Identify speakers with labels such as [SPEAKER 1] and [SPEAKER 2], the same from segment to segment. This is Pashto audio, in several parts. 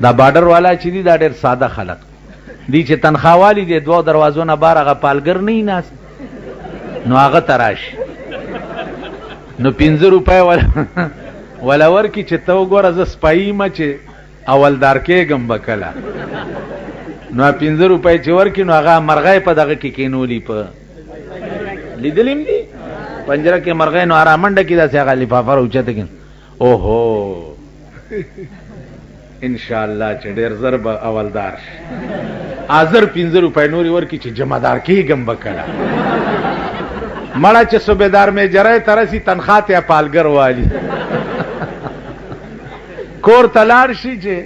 [SPEAKER 1] دا بارډر والا چې دي دا ډېر ساده خلک دي چې تنخواهوالي دي 2 دروازو نه بار هغه پالګر نه وي ناست نو هغه ته راشي نو 15 روپۍ ولا ورکي چې ته وګوره زه سپایي یم چې اولدار کېږم به کله نو 15 روپۍ چې ورکي نو هغه مرغۍ په دغه کې کېنولي په لیدلې م دي پنجره کې مرغۍ نو ارامنډه کې داسې هغه لفافه راوچته کړي اوهو انشاءالله چې ډېر زر به اولدار شي حاضر 15 روپۍ نورې ورکي چې جمعدار کېږم به کله مړه چې صوبېدار میجری ته رسي تنخوا ته پالګر والي کور ته لاړ شي چې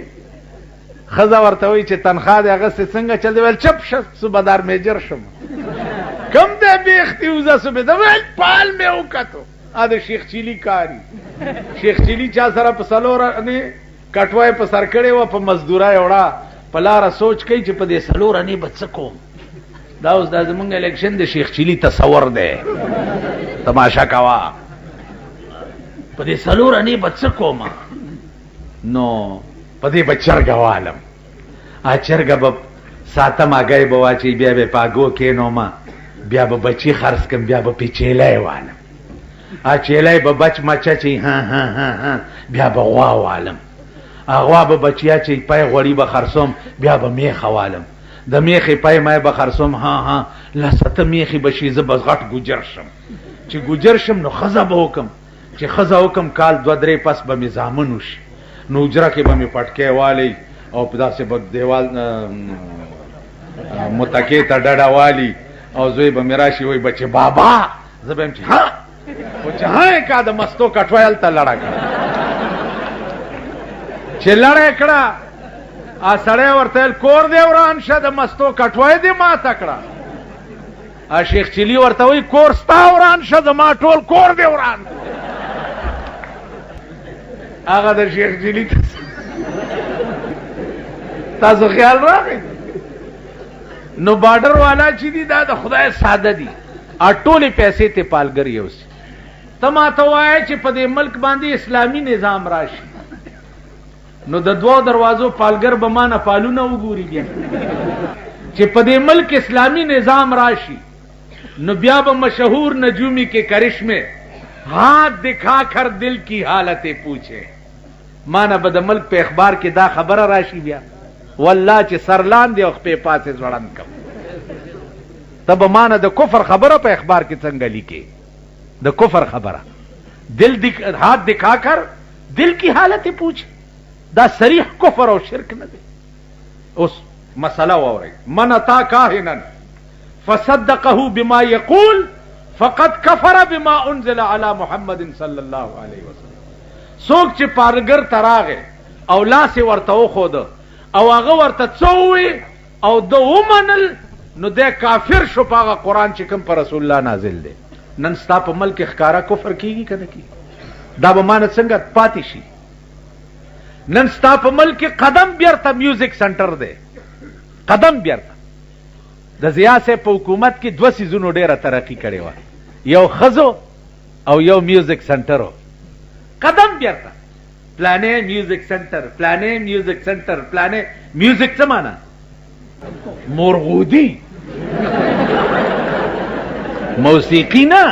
[SPEAKER 1] ښځه ورته وایي چې تنخوا دې اخیستې څنګه چل دی ویل چپ شه صوبېدار میجر شم کم دی بیختی وزه صوبېدار ویل پال مې وکتو د شیخ چیلي کاري شیخ چیلي چا سره په څلورنې کټوی په سر کړې وه په مزدورۍ وړه په لاره سوچ کوي چې په دې څلورنې به څه کوم دا اوس دا زمونږ الیکشن د شیخ چیلي تصور دی تماشا کوه په دې څلورنې به څه کوم نو په دې به چرګه والم چرګه به ساتم هګۍ به واچوي بیا به په هګو کېنومه بیا به بچي خرڅ کړم بیا به پې چیلی والم چیلی به بچ مچه چې بیا به غوا والم غوا به بچیا چې پی غوړي به خرڅوم بیا به میخه والم د میخې پی مای به خرڅوم لسته میخې به شي زه به غټ ګجر شم چې ګجر شم نو ښځه به وکم چې ښځه وکم کال 2-3 پس به مې زامن وشي نو اجره کې به مې پټکی والی او په داسې به دیوال متکې ته ډډه والی او زوی به مې راشي وایي بچې بابا زه به یم چې خو چې کا د مستو کټوی هلته لړه کړه چې لړه یې کړه سړی ورته ویل کور دې وران شه د مستو کټوی دې ماته کړه شیخ چیلي ورته وایي کور ستا وران شه زما ټول کور دې وران هغه د شیخ چیلي تاسو خیال راغی نو بارډر والا چې دي دا د خدای ساده دي ټولې پیسې ته پالګر یوسي ته ماته وایې چې په دې ملک باندې اسلامي نظام راشي نو د 2 دروازو پالګر به ما نه پالونه وګوري بیا چې په دې ملک اسلامي نظام راشي نو بیا به مشهور نجومی کے کرشمے ہاتھ دکھا کر دل کی حالتیں پوچھے مانا به د ملک په اخبار کې دا خبره راشي بیا والله چې سرلان دی او خپې پاسې ځوړند کم ته به مانا د کفر خبره په اخبار کې څنګه لیکې د کفر خبره ہاتھ دکھا کر دل کی حالتیں پوچھے دا صریح کفر او شرک نه دی اوس مسله واورئ من اتا کاهنا فصدقه بما يقول فقد كفر بما انزل على محمد صلی الله علیه وسلم څوک چې پالګر تراغه او لاس ورته وخود او هغه ورته څووي او د ومنل نو د کافر شو پاغه قران چې کوم پر رسول الله نازل دی نن ستا په ملک ښکارا کفر کیږي کنه کی دا به مان څنګه پاتې شي نن ستا په ملک قدم بیرته میوزیک سنټر دی قدم بیرته د ضیا صاحب په حکومت کې 2 سیزونو ډیره ترقی کړې وه یو ښځو او یو میوزیک سنټر قدم بیرته پلانې میوزیک سنټر پلانې میوزیک سنټر پلانې میوزیک څه معنا مرغودی موسیقی نه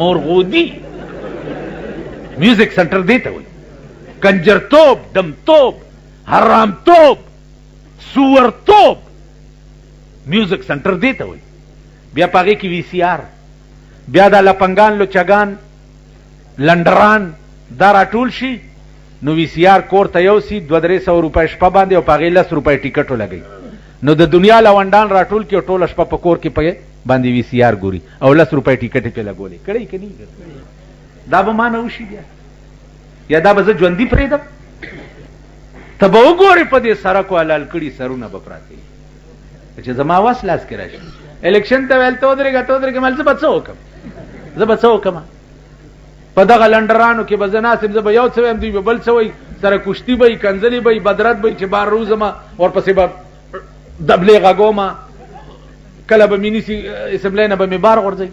[SPEAKER 1] مرغودی میوزیک سنټر دی ته وایي کنجرتوب دمتوب حرامتوب سورتوب میوزیک سنټر دی ته وایي بیا په هغې کې وي سی آر بیا دا لپنګان لوچګان لنډران دا راټول شي نو وي سی آر کور ته یوسي 200-300 روپۍ شپه باندې او په هغې 10 روپۍ ټیکټ ولګوي نو د دنیا لونډان راټول کړي او ټوله شپه په کور کې په باندې وي سی آر ګوري او 10 روپۍ ټیکټ یې پې لګولې کړی که نه دا به ما نه وشي بیا یا دا به زه ژوندي پرېږدم ته به وګورې په دې سړکو حلال کړي سرونه به پراته چې زما وس لاس کې راشي الیکشن ته ویل ته ودرېږه مال زه به څه وکړم په دغه لنډرانو کې به زه ناسم زه به یو څه ویم دوی به بل څه وایي سره کشتي به یي کنځلې به یي بدرت به یي چې بار روزمه ورپسې به دبلې غږومه کله به مې نیسي اسمبلی نه به مې بار غورځوي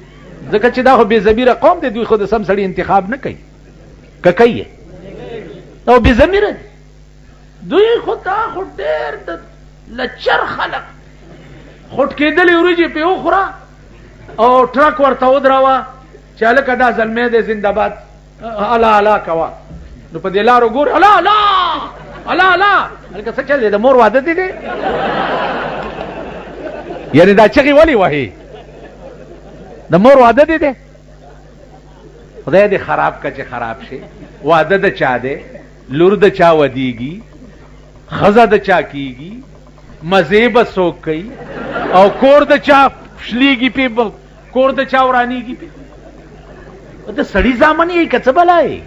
[SPEAKER 1] ځکه چې دا خو بې ضمیره قوم دی دوی خو د سم سړي انتخاب نه کوي که کوي او بې ضمیره دی دوی خدا خو ډېر د لچر خلق خټ کېدلې وریجې په وخوره او ټرک ورته ودراوه چې هلکه دا زلمی دی زنده‌باد الا الا کوه نو په دې لارو ګوري الا الا الا الا هلکه څه چل دی د مور واده دی یعنې دا چغې ولې وهي د مور واده دی خدای دې خراب که چې خراب شي واده د چا دی لور د چا ودیږي ښځه د چا کیږي مزې به څوک کوي او کور د چا شلیږي پې کور د چا ورانېږي پې د سړي زامن یې که څه بلا یې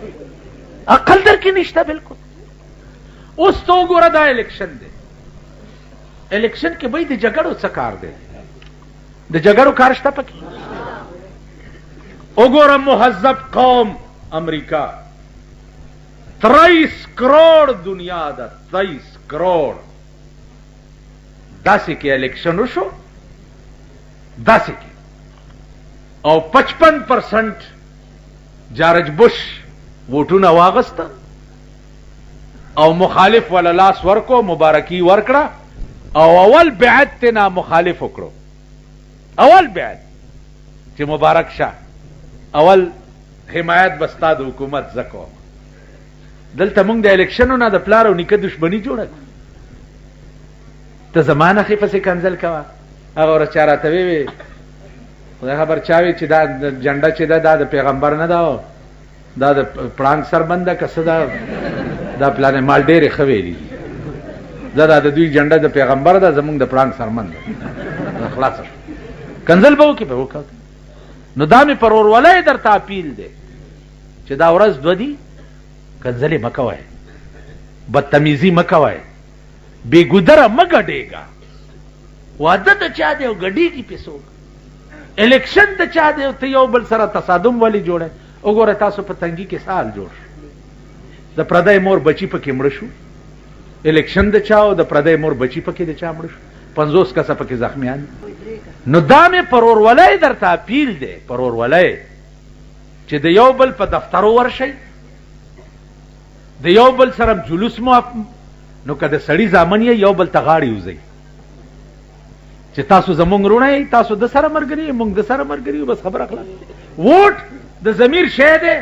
[SPEAKER 1] عقل در کې نشته بلکل اوس ته وګوره دا الیکشن دی الیکشن کې بھئی د جګړو څه کار دی د جګړو کار شته پکې وګوره مهذب قوم امریکا 23 کروڑ دنیا ده 23 کروڑ داسې کې الیکشن وشو داسې کې او 55% جارج بش ووټونه واغسته او مخالف ولا لاس ورکو مبارکي ورکړه او اول بیعت تینا مخالف وکړو اول بیعت چې مبارک شه اول حمایت بستا د حکومت زکو دلته موږ د الیکشنو نه د پلار او نیکه دشمنی جوړه ته زمانه خې پسې کنځل کوه هغه ورځ چا راته ویې خدای خبر چا وی چې دا جنډه چې ده دا د پیغمبر نه ده دا د پړانګ سربند ده که څه ده دا پلانې مال ډېرې ښه ویلي دي دا د دوی جنډه د پیغمبر ده زمونږ د پړانګ سرمند ده خلاصه شو کنځل به وکړي به وکړه نو دا مې پر ورولۍ درته اپیل دی چې دا ورځ دوه دي کنځلې مه کوئ بدتمیزي مه کوئ بېګودره مه ګډېږه واده د چا دی او ګډېږي پې څوک الیکشن د چا دی او ته یو بل سره تصادم ولې جوړی وګوره تاسو په تنګي کې سال جوړ شو د پردی مور بچي پکې مړه شو الیکشن د چا او د پردی مور بچي پکې د چا مړه شو 50 کسه پکې زخمیان نو دا مې پر ورولۍ درته اپیل دی پر ورولۍ چې د یو بل په دفترو ورشئ د یو بل سره جلوس مو نو که د سړي زامن یې یو بل ته غاړې وځئ چې تاسو زمونږ رونه یې تاسو د سره ملګري یې موږ د سره ملګري یو بس خبره خلاص ووټ د ضمیر شی دی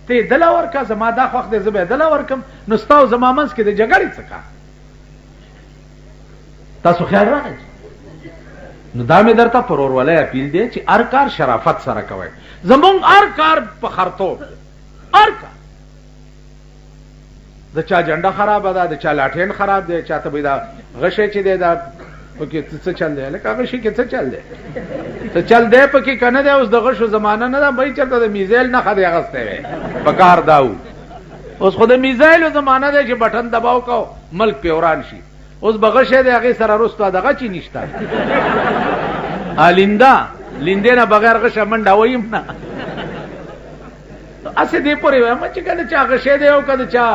[SPEAKER 1] ته یې دله ورکه زما دا خوښ دی زه به یې دله ورکم نو ستا او زما منځ کې د جګړې څه کار تاسو خیال راغی نو دا مې درته پر ورولۍ اپیل دی چې هر کار شرافت سره کوئ زمونږ هر کار په خرطوب هر کار د چا جنډه خرابه ده د چا لاټین خراب دی چاته به دا غشی چې دی دا پکې څه چل دی لکه غشي کې څه چل دی څه چل دی پکې که نه دی اوس د غشو زمانه نه ده بهی چېرته د میزایل نښه دی اخیستی وی په کار دا و اوس خو د میزایلو زمانه دی چې بټن دباو کو ملک پې وران شي اوس به غشی دی هغې سره رستو دغه چی نشته لینده لیندې نه بغیر غشه منډه ویم نه هسې دې پورې وایم چې که د چا غشی دی او که د چا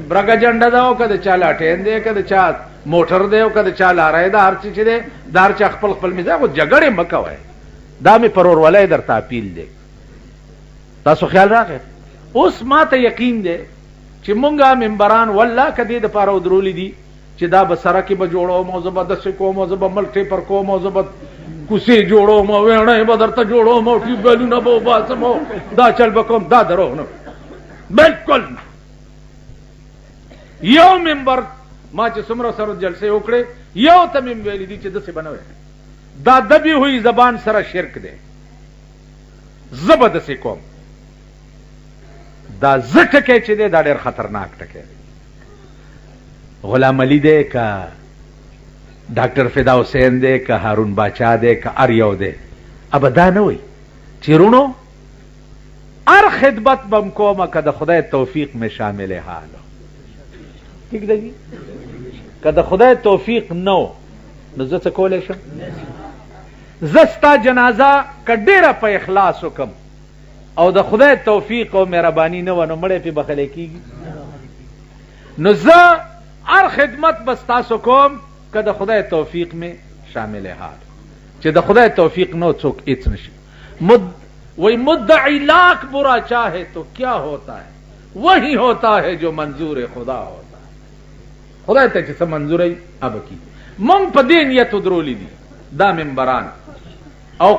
[SPEAKER 1] برګه جنډه ده او که د چا لاټین دی که د چا موټر دی او که د چا لاری ده هر څه چې دی دا هر چا خپل خپل مزاج خو جګړې مه کوئ دا مې پر ورولۍ درته اپیل دی تاسو خیال راغی اوس ما ته یقین دی چې مونږ ممبران والله که دې دپاره ودرولی دي چې دا به سړکې به جوړوم او زه به داسې کوم او زه به ملک ټیپر کوم او زه به کوڅې جوړوم او ویڼۍ به درته جوړوم او ټیوبویلونه به وباسم او دا چل به کوم دا دروغ نه بلکل نه یو ممبر ما چې څومره سره جلسې وکړې یو ته مې ویلي دي چې داسې به نه وی دا دبی ہوئی زبان سره شرک دی زه به داسې کوم دا زه ټکی چې دی دا ډېر خطرناک ټکی دی غلام علی دی که ډاکټر فدا حسین دی که هارون باچا دی که هر یو دی ابه دا نه وی چې رونو هر خدمت بم کومه که د خدای توفیق مې شامل حالو ٹھیک ده جی که د خدای توفیق نو نو زه څه کولی شم زه ستا جنازه که ډېره په اخلاص وکم او د خدای توفیق او مهرباني نه وه نو مړی پې بخلی کېږي نو زه هر خدمت به ستاسو کوم که د خدای توفیق مې شامل حال چې د خدای توفیق نو څوک هیڅ نشي وہی مدعی لاکھ برا چاہے تو کیا ہوتا ہے وہی ہوتا ہے جو منظور خدا ہوتا ہے خدای ته چې څه منظوري اب کی مونږ په دې نیت درولې دي دا منبران او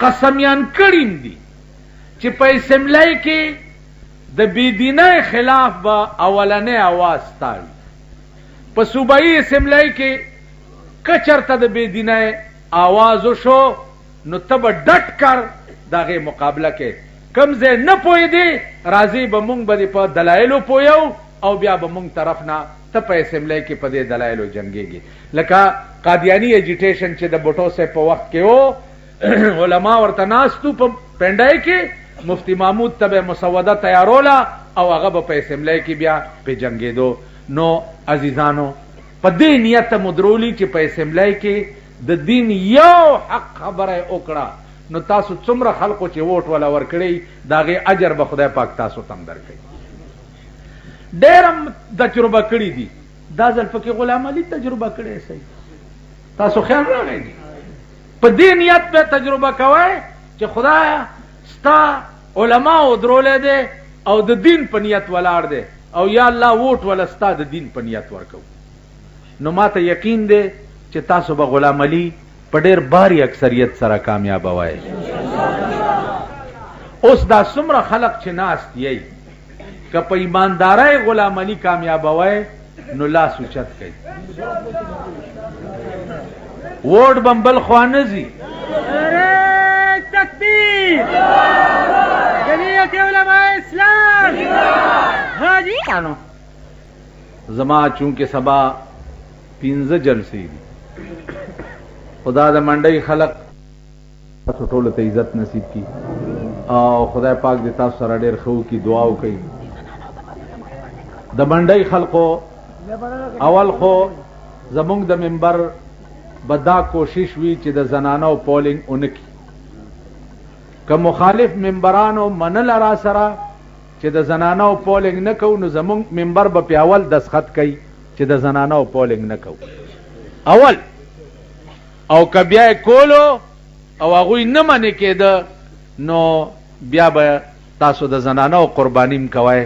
[SPEAKER 1] قسمیان کړیم دي چې په اسمبلی کې د بيدینۍ خلاف به اولنې आवाज تاوي په صوبایي اسمبلی کې کچرته د بيدینۍ आवाज وشو نو تب ډټ کر داغه مقابله کې کم ځای نه پوي دي راضي به مونږ به په دلایلو پویو او بیا به مونږ طرف نه ته په اسمبلی کې په دې دلایلو جنگيږي لکه قادیانی اجیټیشن چې د بوټو سه په وخت کې وو علما ورته ناستو په پندای کې مفتی محمود ته مسوده تیارولا او هغه په اسمبلی کې بیا په جنگېدو نو عزیزانو په دې نیت مدرولی چې په اسمبلی کې د دین یو حق خبره وکړه نو تاسو څومره خلکو چې ووټ ولا ورکړي داغه اجر به خدای پاک تاسو تم درکړي ډېر تجربه کړې دي دا ځل پکې غلام علي تجربه کړې سي تاسو خیال راغی په دې نیت به تجربه کوئ چې خدای ستا علما او درولې دي او د دین په نیت ولاړ دي او یا الله ووټ ولا ستا د دین په نیت ورکو نو ماته یقین دی چې تاسو به غلام علي په ډېر باری اکثریت سره کامیاب وای اوس دا څومره خلق چې ناست یي که په ایماندارۍ غلام علي کامیاب وای نو لاس اوچت کوي ووټ بمبل خوانزي تکبیر جمعیت علماء اسلام حاجی کانو زما چونکه سبا 15 جلسې دي خدا د منډي خلق تاسو ټول ته عزت نصیب کی او خدای پاک دې تاسو سره ډېر خو کی دعا وکړي د منډي خلقو اول خو زمونږ د منبر بدا کوشش وی چې د زنانو پولینګ اونکی که مخالف منبرانو منل را سره چې د زنانو پولینګ نه کو نو زمونږ منبر به پیاول دسخط کوي چې د زنانو پولینګ نه کو اول او کبیا کولو او هغه نه منې کېده نو بیا به تاسو د زنانو قربانیم کوي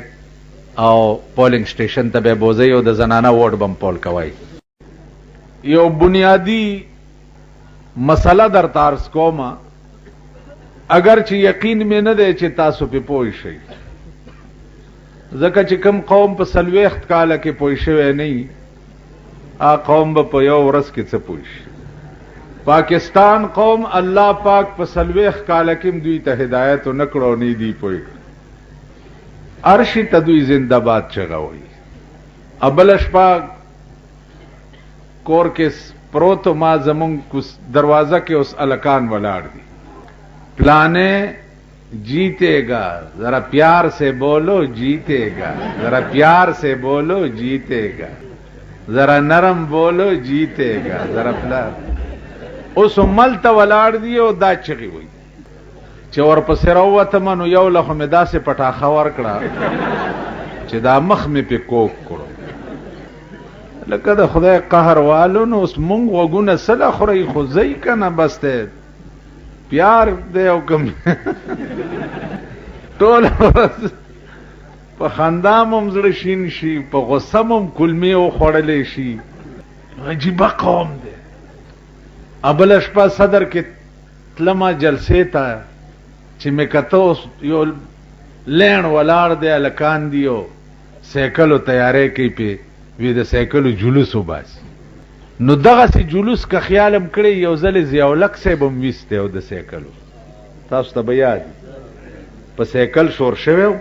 [SPEAKER 1] او پولینګ سټیشن ته به بوزي او د زنانو ووټ بم پول کوي یو بنیادی مسله در تارس کوما اگر چې یقین مې نه دی چې تاسو په پوه شئ ځکه چې کوم قوم په 40 کاله کې پوه شوی نه ا قوم به په یو ورځ کې څه پوه شي پاکستان قوم الله پاک په 40 کاله کې دوی ته هدایت نکړو نه دی پوه ارشی ته دوی زنده باد چغوي ابلش پاک کور کې پروتو ما زمون کوس دروازه کې اوس الکان ولاړ دي پلانے جیتے گا ذرا پیار سے بولو جیتے گا ذرا پیار سے بولو جیتے گا ذرا نرم بولو جیتے گا ذرا پیار اوس ملته ولاړ دی او دا چغي وي چې ورپسې راوته منو یو له مدا سه پټاخه ور کړه چې دا مخ می په کوک کړو لکه د خدای قهر والو نو اوس مونږ وګونه سره خوري خو زئی کنه بس ته پیار دی او کوم ټول په خندام هم زړه شین شي په غصه هم کلمې او خړلې شي عجیب قوم دی ابل شپه صدر کې تلما جلسه تا چې مې کتو یو لین ولاړ دی الکان دیو سیکلو تیارې کوي په وی د سیکلو جلوس وباس نو دغه سي جلوس کا خیالم کړی یو ځل زیاولک سه بم وسته او د سیکلو تاسو ته بیا په سیکل شور شوو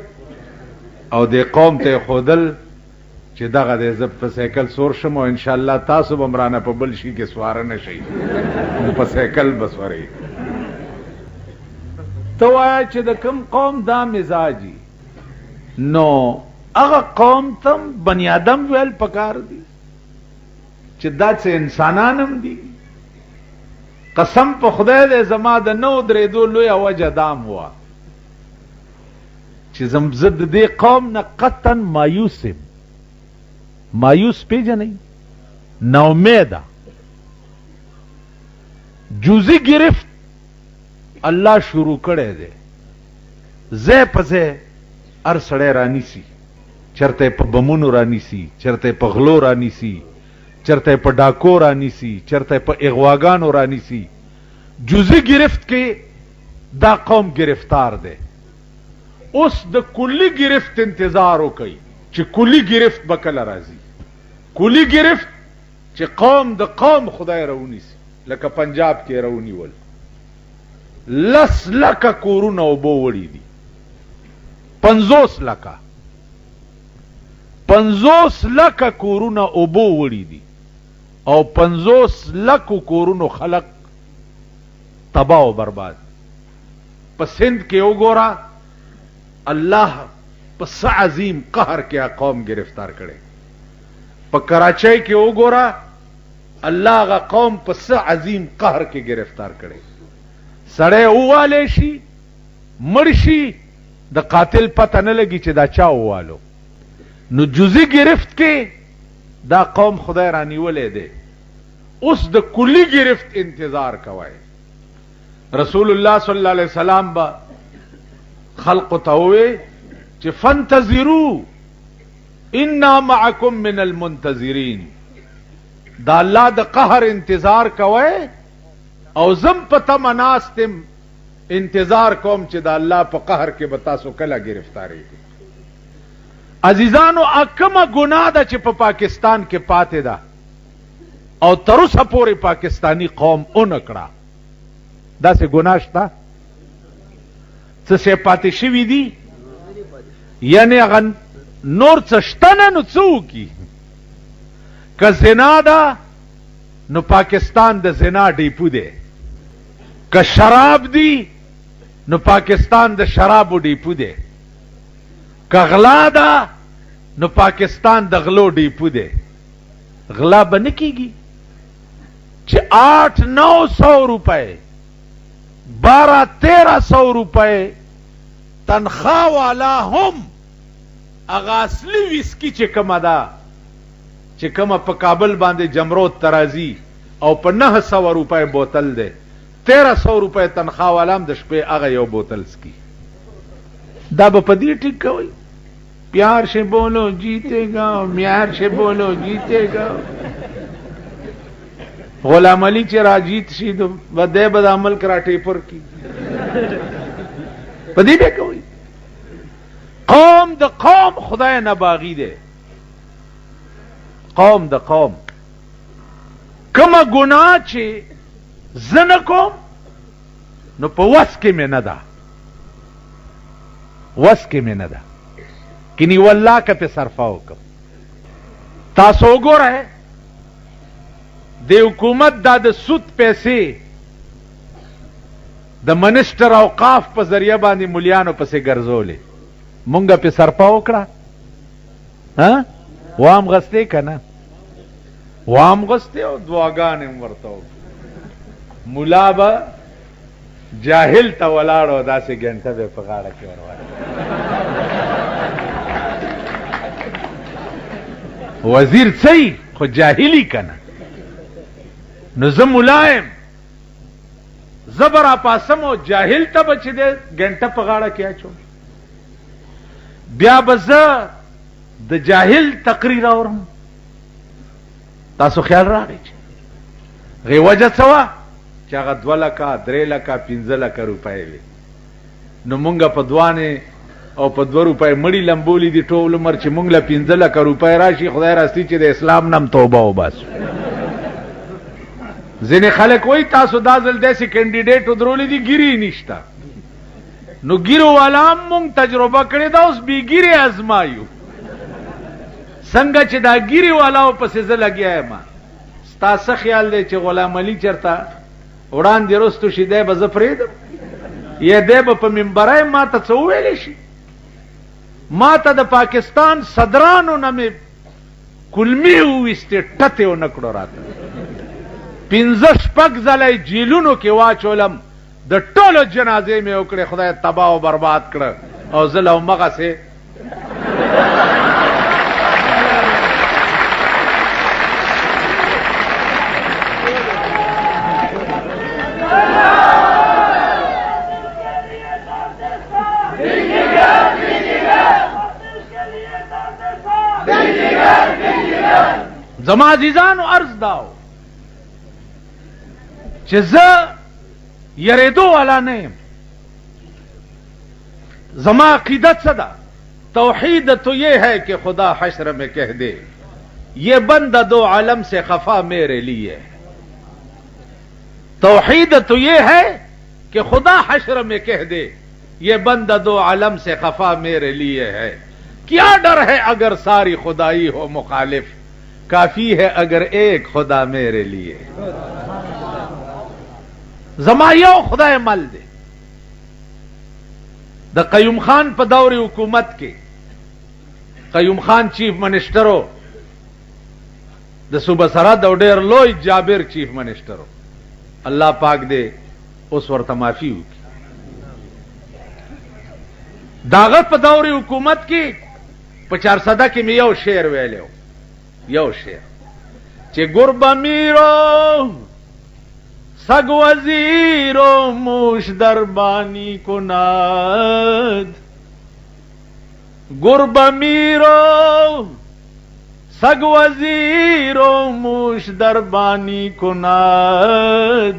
[SPEAKER 1] او د قوم ته خودل چې دغه د زب په سیکل سور شم او ان شاء الله تاسو بمرانه په بل شي کې سوار نه شي په سیکل بسوري تو چې د کوم قوم دا مزاجي نو هغه قوم تم بنی آدم ویل پکار دي چې دا څه انسانانم دي قسم په خدای دې زما د نو درې دو لوی وجه دام هوا چې زم زد دې قوم نه قطن مایوسم مایوس پیژنې نو امیده جوزی گرفت الله شروع کړي دي زه پسه ار سړی رانی سي چې چرته په بمونو رانیسي، چرته په غلو رانیسي، چرته په ډاکو رانیسي، چرته په اغواګانو رانیسي. جزئی گرفت کې دا قوم گرفتار دی. اوس د کلی گرفت انتظار وکي چې کلی گرفت به کله راځي. کلی گرفت چې قوم د قوم خدای راونیسي، لکه پنجاب کې راونیول 10 لکه کورونه اوبو وړي دي، 50 لکه کورونه اوبو وړي دي او 50 لکه کورونو خلق تباہ و برباد. په سندھ کې وګوره الله په عظیم قهر کې قوم گرفتار کړي. په کراچۍ کې وګوره الله غا قوم په عظیم قهر کې گرفتار کړي. سړی ووالی شي مړ شي د قاتل پته نه لګي چې دا چا ووالو. نو جزئی گرفت کې دا قوم خدای رانیولې دی. اوس د کلی گرفت انتظار کوي. رسول الله صلی الله علیه وسلم با خلق تووي چې فانتظروا انا معکم من المنتظرین. دا الله د قهر انتظار کوي او زم پته مناستم انتظار کوم چې دا الله په قهر کې به تاسو کله گرفتاری. عزیزانو اکمه ګناه ده چې په پاکستان کې پاتې ده او تر اوسه پورې پاکستانی قوم اونکړه. دا سه ګناه شته څه شی پاتې شوي دي؟ یعنی هغه نور څه شته نه، نو څه وکړي؟ که زنا ده نو پاکستان د زنا ډیپو دی، که شراب دی نو پاکستان د شرابو ډیپو دی، که غلا ده نو پاکستان د غلو ډیپو دی. غلا به نه کیږي چې 800-900 روپے 1200-1300 روپے تنخواہ والا هم اغا اصلی ویسکی چې کومه ده چې کومه په کابل باندې جمرود ترازی او په 900 روپے بوتل ده، 1300 روپے تنخواہ والا هم د شپې هغه یو بوتل سکی. دا به په دې ټیک کوي پیار سے بولو جیتے گا، میار سے بولو جیتے گا. غلام علی چې راجیت شي نو بده بد عمل کرا ټیپر کی په دې به کوي. قوم د قوم خدای نه باغی دی. قوم د قوم کومه ګناه چې زنه کوم نو په وس کې مې نه ده، وس کې مې نه ده کني والله که په صرفه وکم. تاسو وګورئ د حکومت دا د سود پیسې د منسټر اوقاف په ذریعہ باندې مليانو پسې ګرځولې، مونږه په صرفه وکړه. ها وام غسته کنه، وام غسته او دعاګانې ورته وکړه. مولا به جاهل ته ولاړو داسې ګنټه به په غاړه کې ورواله. وزیر څه خو جاهلی کنه. نو زه ملایم زبر پاسم او جاهل ته بچ دې ګنټه په غاړه کې اچو. بیا به زه د جاهل تقریر اورم. تاسو خیال راغی چې غي وجه څه وه چې هغه 2 لکه 3 لکه 15 لکه روپۍ وي. نو مونږ په دوانې او په 2 روپۍ مړی لمبولی دي ټول عمر چې مونږ له 15 لکه روپۍ راشي. خدای راستي چې د اسلام نام توبه وباسو. ځینې خلک وایي تاسو دا ځل داسې کینډیډیټ ودرولی دي ګیرې نشته. نو ګیرو والا هم مونږ تجربه کړې ده، اوس بې ګیرې ازمایو. څنګه چې دا ګیرې والاو پسې زه لګیا یم. ستا څه خیال دی چې غلام علي چېرته وړاندې رستو شي دی به زه پرېږدم یا دی به په منبره ما ته څه وویلی شي؟ ما ته د پاکستان صدرانو نه مې کلمې وویستې، ټتې ونه کړو راته. 15-16 ځله جیلونو کې واچولم، د ټولو جنازې مې وکړې، خدای تباه او برباد کړه. او زه له همغسې زما عزیزانو عرض داو چې زه یریدو والا نه یم. زما عقیدت څه ده؟ توحید تو یہ ہے کہ خدا حشر میں کہہ دے یہ بندہ دو عالم سے خفا میرے لیے. توحید تو یہ ہے کہ خدا حشر میں کہہ دے یہ بندہ دو عالم سے خفا میرے لیے ہے. کیا ڈر ہے اگر ساری خدائی ہو مخالف, کافی ہے اگر ایک خدا میرے لیے. زما یو خدای مل دے. د قیوم خان په دور حکومت کې قیوم خان چیف منسٹرو, د صوبه سرحد او ډیر لوی جابر چیف منسٹرو, الله پاک دې اوس ورته معافي وکړي. داغه په دور حکومت کې په 400 کې مې یو شعر ویلو, یو شعر چې ګربه میرو سگ وزیر و موش دربانی کند, گرب میرو سگ وزیر و موش دربانی کند,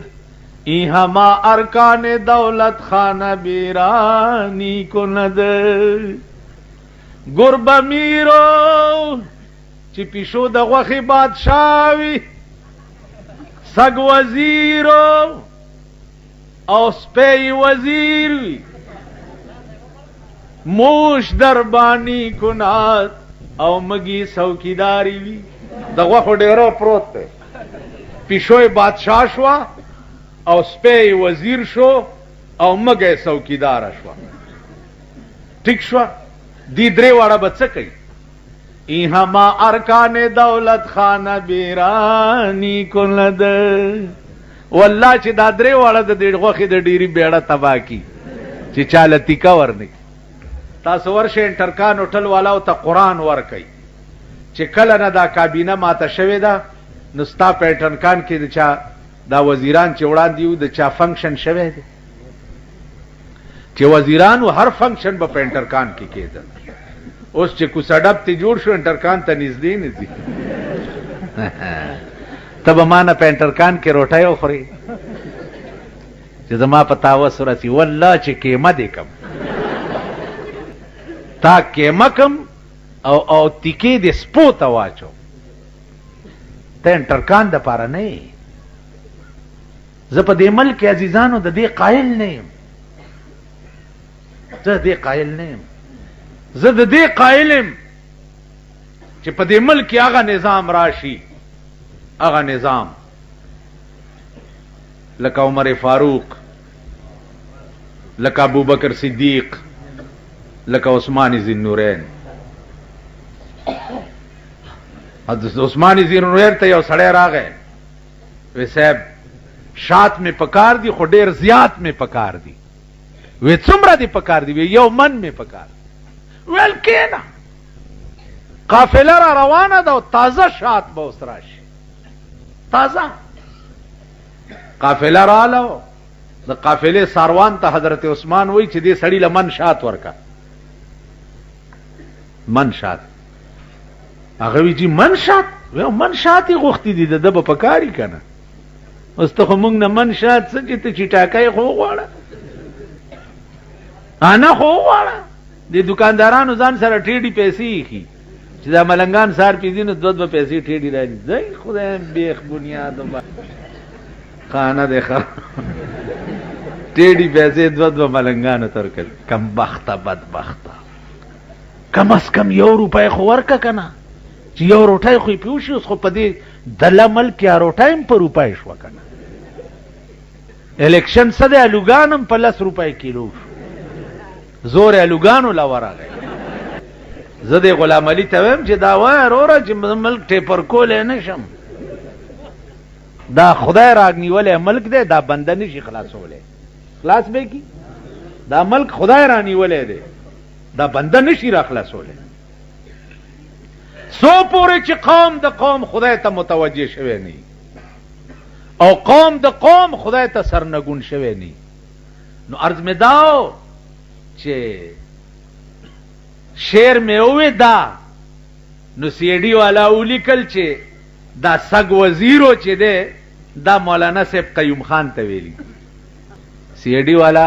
[SPEAKER 1] ای ہما ارکان دولت خانہ بیرانی کند. گرب میرو چی پیشو د غوخی بادشاوی, سگ وزیرو او سپی وزیر وی, موش دربانی کنات او مگی سوکیداری وی. دغه خو ډیرو پروت دی, پیشوی بادشاہ شوا او سپی وزیر شو او مگی سوکیدار شوا. ٹھیک شوا, دی درې واړه به څه کوي؟ ای ہما ارکان دولت خانہ بیرانی کند. والله چې دا درې واړه د دې غوښې د ډیری بیړه تبا کی چې چاله تیکا ورنی. تاسو ورشه انټرکان هوټل والاو ته قرآن ورکي چې کله نه دا کابینه ماته شوې ده نو ستا په انټرکان کې د چا دا وزیران چې وړاندې یو د چا فنکشن شوی دی, چې وزیرانو هر فنکشن به په انټرکان کې کېده. اوس چې کوسډب ته جوړ شو انټرکان ته نږدې نه دي. ته به ما نه په انټرکان کې روټۍ وخورې چې زما په تاوس ورسي. والله چې قیمه دې کم, تا قیمه کم او تیکې دې سپو ته واچو. ته انټرکان د پاره نه یې. زه په دې ملک عزیزانو د دې قایل نه یم, زه د دې قایل نه یم. زه د دې قایل یم چې په دې ملک هغه نظام راشي, هغه نظام لکه عمر فاروق, لکه ابوبکر صدیق, لکه عثمان ذی النورین. عثمان ذی النورین ته یو سړی راغی, وی صاحب شات میں پکار دی خو ډیر زیات میں پکار دی. وی څومره دی پکار دی؟ وی یو من میں پکار دی. ویل کینا قافله را روانه ده او تازه شات به اوس راشي. تازه قافله رااله, د قافلې ساروان ته حضرت عثمان وی چې دې سړی له من شات ورکا, من شات. هغه وی چې من شات, وی من شات یې غوښتي دي د به پکاري کنه. اوس ته خو موږ نه من شات څه چې ته چټاکای خو غواړه, انا خو غواړه. د دکاندارانو ځان سره ټیډي پیسې خي چې دا ملنګان سار پیځي نو 2 پیسې ټیډي راځي. ځای خدای بیخ بنیاد خانه ده ښه ټیډي پیسې 2 ملنګانو ترکل. کم بخته بدبخته, کم از کم یو روپۍ خو ورکه کنه چې یو روټۍ خو پیو شي. اوس خو په دې دله ملک یا روټۍ هم په روپۍ شوه کنه. الیکشن څه دی؟ الوګان هم په 10 روپۍ کیلو شو. زور الوګانو لا ورغی. زه د غلام علي ته ویم چې دا وای وروره چې ملک ټیپر کولی نه شم, دا خدای رانیولی ملک دی, دا بنده نشي خلاصولی. خلاص به کی؟ دا ملک خدای رانیولی دی, دا بنده نشي را خلاصولی. سو پورې چې قوم د قوم خدای ته متوجه شوی نه او قوم د قوم خدای ته سرنگون شوی نه. نو عرض می داو چې شعر میں اوے دا نو سی ڈی والا ولیکل چې دا سگ وزیرو چې ده دا مولانا صاحب قیوم خان ته ویلی سی ای ڈی والا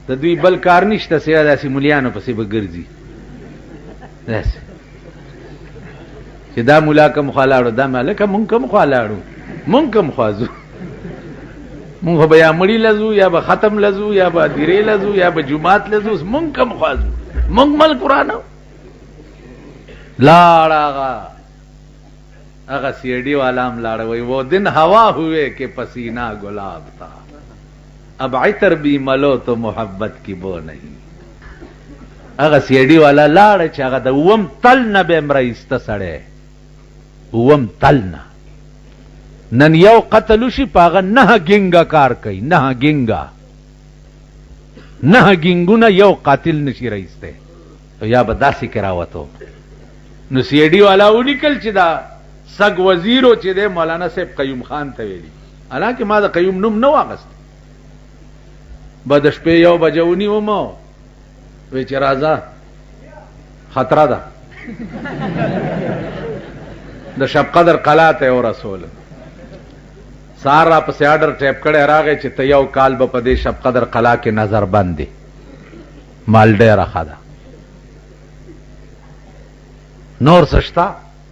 [SPEAKER 1] د دوی بل کار نشته سیوا داسې ملیانو پسې به ګرځي داسې چې دا ملا کم خوا لاړو دا مالکه مونږ کم خوا لاړو مونږ کم خوا ځو مونږ به یا مړي لځو یا به ختم لځو یا به دیرې لځو یا به جمعات لځو مونږ کم خوا ځو مونږ مل قرآن لاړ هغه سی ای ڈی والا ہم لاڑ وہی وہ دن ہوا ہوئے کہ پسینہ گلاب تھا اب عطر بھی ملو تو محبت کی بو نہیں هغه سی ای ڈی والا لاړ چې هغه د وم تل نه به مرایسته سړی وم تل نه نن یو قتل شي پاغه نه ګینګا کار کوي نه ګینګا نه ګینګونه یو قاتل نشي رایسته یا به داسې کراوتو نو سی ای ڈی والا ولیکل چې دا سگ وزیرو چې ده مولانا صاحب قیوم خان ته ویلي حالانکه ما د قیوم نوم نه واغست به د شپې یو بجه ونیوم وی چې راځه خطره ده د شب قدر قلعه ته ورسول سار را پسې آرډر ټیپ کړی راغی چې ته یو کال به په دې شب قدر قلعه کې نظر بند دی مال ډېره ښه ده نور څه شته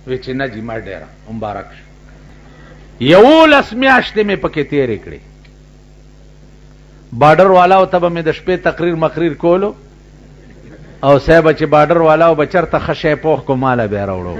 [SPEAKER 1] وی چې نه جي ما ډېره مبارک شه 11 میاشتې مې پکې تېرې کړې بارډر والاو ته به مې د شپې تقریر مقریر کولو او صاحب چې بارډر والاو به چېرته ښه شی پوخ کو ماله به یې راوړو